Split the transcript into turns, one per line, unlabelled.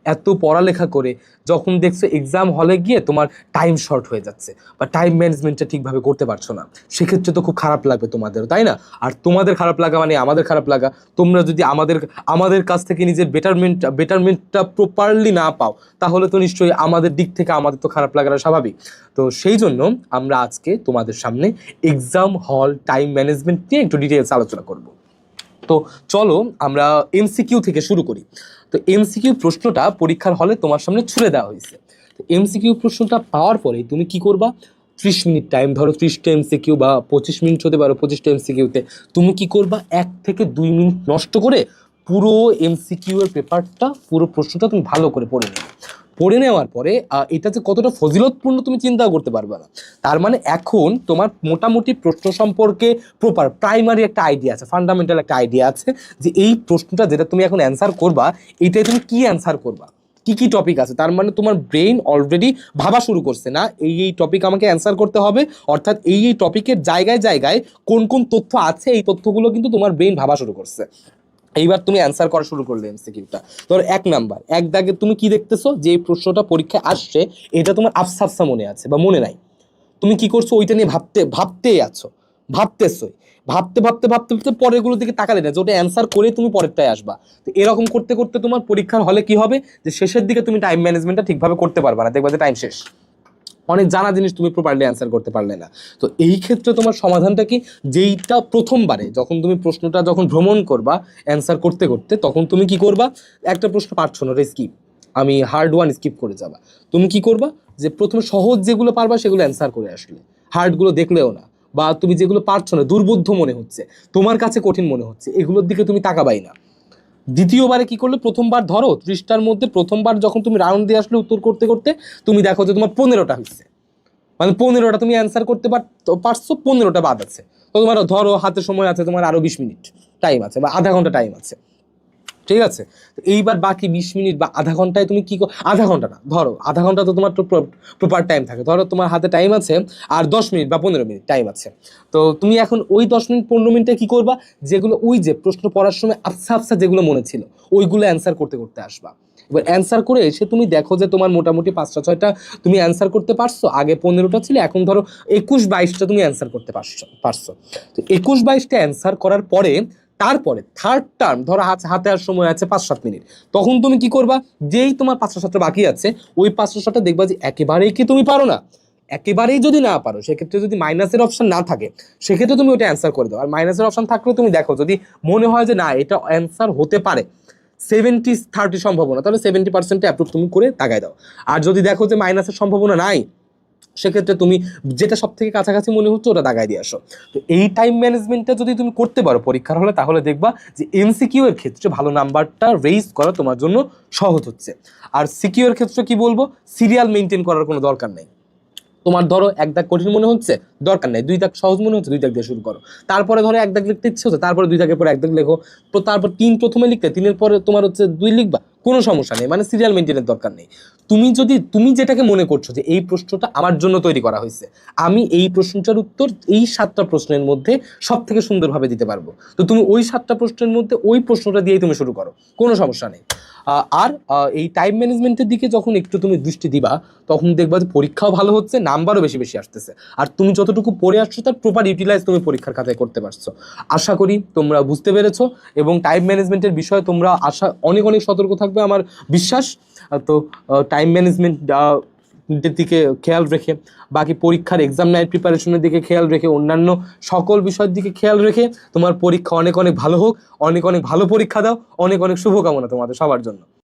এত পড়ালেখা করে যখন দেখছো এক্সাম হলে গিয়ে তোমার টাইম শর্ট হয়ে যাচ্ছে বা টাইম ম্যানেজমেন্টটা ঠিকভাবে করতে পারছো না, সেক্ষেত্রে তো খুব খারাপ লাগবে তোমাদেরও, তাই না? আর তোমাদের খারাপ লাগা মানে আমাদের খারাপ লাগা। তোমরা যদি আমাদের আমাদের কাছ থেকে নিজের বেটারমেন্টটা প্রপারলি না পাও, তাহলে তো নিশ্চয়ই আমাদের দিক থেকে আমাদের তো খারাপ লাগাটা স্বাভাবিক। তো সেই জন্য আমরা আজকে তোমাদের সামনে এক্সাম হল টাইম ম্যানেজমেন্ট নিয়ে একটু ডিটেলস আলোচনা করব। তো চলো আমরা এমসিকিউ থেকে শুরু করি। তো এমসিকিউ প্রশ্নটা পরীক্ষার হলে তোমার সামনে ছুড়ে দেওয়া হয়েছে। তো এমসিকিউ প্রশ্নটা পাওয়ার পরে তুমি কি করবা? 30 মিনিট টাইম, ধরো 30টা এমসিকিউ বা 25 মিনিট হতে পারো 25টা এমসিকিউতে। তুমি কি করবা? 1 থেকে 2 মিনিট নষ্ট করে পুরো এমসিকিউ এর পেপারটা, পুরো প্রশ্নটা তুমি ভালো করে পড়ে নেবে। পড়ে নেওয়ার পরে এটা যে কতটা ফজিলতপূর্ণ তুমি চিন্তাও করতে পারবে না। তার মানে এখন তোমার মোটামুটি প্রশ্ন সম্পর্কে প্রপার প্রাইমারি একটা আইডিয়া আছে, ফান্ডামেন্টাল একটা আইডিয়া আছে যে এই প্রশ্নটা যেটা তুমি এখন অ্যান্সার করবা, এটাই তুমি কি অ্যান্সার করবা, কি কি টপিক আছে। তার মানে তোমার ব্রেইন অলরেডি ভাবা শুরু করছে, না এই টপিক আমাকে অ্যান্সার করতে হবে, অর্থাৎ এই টপিকের জায়গায় জায়গায় কোন কোন তথ্য আছে এই তথ্যগুলো কিন্তু তোমার ব্রেইন ভাবা শুরু করছে। এইবার তুমি অ্যান্সার করা শুরু করলে এমসিকিউটা। ধর 1 নাম্বার, এক দাগে তুমি কি দেখতেছো যে এই প্রশ্নটা পরীক্ষায় আসছে, এটা তোমার আফসা আফসা মনে আছে বা মনে নাই। তুমি কি করছো? ওইটা নিয়ে ভাবতেই আছো, ভাবতেছোই, ভাবতে ভাবতে ভাবতে ভাবতে পরেরগুলোর দিকে তাকালে না যে ওটা অ্যান্সার করে তুমি পরেরটায় আসবা। তো এরকম করতে করতে তোমার পরীক্ষার হলে কি হবে, যে শেষের দিকে তুমি টাইম ম্যানেজমেন্টটা ঠিকভাবে করতে পারবা না, দেখবা যে টাইম শেষ, অনেক জানা জিনিস তুমি প্রপারলি অ্যান্সার করতে পারলে না। তো এই ক্ষেত্রে তোমার সমাধানটা কি, যেইটা প্রথমবারে যখন তুমি প্রশ্নটা যখন ভ্রমণ করবা অ্যান্সার করতে করতে, তখন তুমি কি করবা? একটা প্রশ্ন পারছো না, স্কিপ, আমি হার্ড ওয়ান স্কিপ করে যাবা। তুমি কি করবা? যে প্রথমে সহজ যেগুলো পারবা সেগুলো অ্যান্সার করে আসলে, হার্ডগুলো দেখলেও না, বা তুমি যেগুলো পারছো না, দুর্বোধ্য মনে হচ্ছে, তোমার কাছে কঠিন মনে হচ্ছে, এগুলোর দিকে তুমি তাকাবাই না। দ্বিতীয়বারে কি করলে, প্রথমবার ধরো 30টার মধ্যে প্রথমবার যখন তুমি রাউন্ড দিয়ে আসলে উত্তর করতে করতে তুমি দেখো যে তোমার 15টা হচ্ছে, মানে 15টা তুমি অ্যান্সার করতে পারছো, 15টা বাদ আছে। তো তোমার ধরো হাতে সময় আছে তোমার আরো 20 মিনিট টাইম আছে বা আধা ঘন্টা টাইম আছে, ঠিক আছে? তো এইবার বাকি 20 মিনিট বা আধা ঘন্টায় তুমি কি আধা ঘন্টা না, ধরো আধা ঘন্টা তো তোমার প্রপার টাইম থাকে, ধরো তোমার হাতে টাইম আছে আর 10 মিনিট বা 15 মিনিট টাইম আছে। তো তুমি এখন ওই 10 মিনিট 15 মিনিটে কি করবা? যেগুলো ওই যে প্রশ্ন পড়ার সময় আফসা আফসা যেগুলো মনে ছিল ওইগুলো অ্যান্সার করতে করতে আসবা। এবার অ্যান্সার করে এসে তুমি দেখো যে তোমার মোটামুটি 5টা 6টা তুমি অ্যান্সার করতে পারছো, আগে 15টা ছিল, এখন ধরো 21 22টা তুমি অ্যান্সার করতে পারছো। তো 21 22টা অ্যান্সার করার পরে তারপরে থার্ড টার্ম ধরো হাতে আর সময় আছে 5 7 মিনিট, তখন তুমি কি করবা? যেই তোমার 5টা 7টা বাকি আছে, ওই 5টা 7টা দেখবা যে একেবারেই কি তুমি পারো না, একেবারেই যদি না পারো, সেক্ষেত্রে যদি মাইনাসের অপশন না থাকে সেক্ষেত্রে তুমি ওটা অ্যান্সার করে দাও। আর মাইনাসের অপশন থাকলেও তুমি দেখো, যদি মনে হয় যে না এটা অ্যান্সার হতে পারে 70-30 সম্ভাবনা, তাহলে 70% অ্যাপ্রুভ তুমি করে তাকায় দাও। আর যদি দেখো যে মাইনাসের সম্ভাবনা নাই, সেক্ষেত্রে তুমি যেটা সব থেকে কাছাকাছি মনে হচ্ছে ওটা দাগায় দিয়ে আসো। তো এই টাইম ম্যানেজমেন্টটা যদি তুমি করতে পারো পরীক্ষার হলে, তাহলে দেখবা যে এমসিকিউ এর ক্ষেত্রে ভালো নাম্বারটা রেইজ করা তোমার জন্য সহজ হচ্ছে। আর সিকিউ এর ক্ষেত্রে কি বলবো, সিরিয়াল মেনটেন করার কোনো দরকার নেই। তোমার ধরো 1 দাগ কঠিন মনে হচ্ছে, দরকার নেই, 2 দাগ সহজ মনে হচ্ছে, 2 দাগ দিয়ে শুরু করো। তারপরে ধরো 1 দাগ লিখতে ইচ্ছে হচ্ছে, তারপরে 2 দাগের পরে 1 দাগ লেখো। তো তারপর 3 প্রথমে লিখতে, 3-এর পরে তোমার হচ্ছে 2 লিখবা, কোনো সমস্যা নেই, মানে সিরিয়াল মেনটেনের দরকার নেই। তুমি যেটাকে মনে করছো যে এই প্রশ্নটা আমার জন্য তৈরি করা হয়েছে, আমি এই প্রশ্নটার উত্তর এই 7টা প্রশ্নের মধ্যে সব থেকে সুন্দরভাবে দিতে পারবো, তো তুমি ওই 7টা প্রশ্নের মধ্যে ওই প্রশ্নটা দিয়েই তুমি শুরু করো, কোনো সমস্যা নেই। আর এই টাইম ম্যানেজমেন্টের দিকে যখন একটু তুমি দৃষ্টি দিবা, তখন দেখবা যে পরীক্ষাও ভালো হচ্ছে, নাম্বারও বেশি বেশি আসতেছে, আর তুমি যতটুকু পড়ে আসছো তার প্রপার ইউটিলাইজ তুমি পরীক্ষার খাতায় করতে পারছো। আশা করি তোমরা বুঝতে পেরেছো, এবং টাইম ম্যানেজমেন্টের বিষয়ে তোমরা অনেক অনেক সতর্ক থাকবে আমার বিশ্বাস। তো টাইম ম্যানেজমেন্ট দিকে খেয়াল রেখে, বাকি পরীক্ষার এক্সাম নাইট প্রিপারেশনের দিকে খেয়াল রেখে, অন্যান্য সকল বিষয়ের দিকে খেয়াল রেখে তোমার পরীক্ষা অনেক অনেক ভালো হোক, অনেক অনেক ভালো পরীক্ষা দাও, অনেক অনেক শুভকামনা তোমাদের সবার জন্য।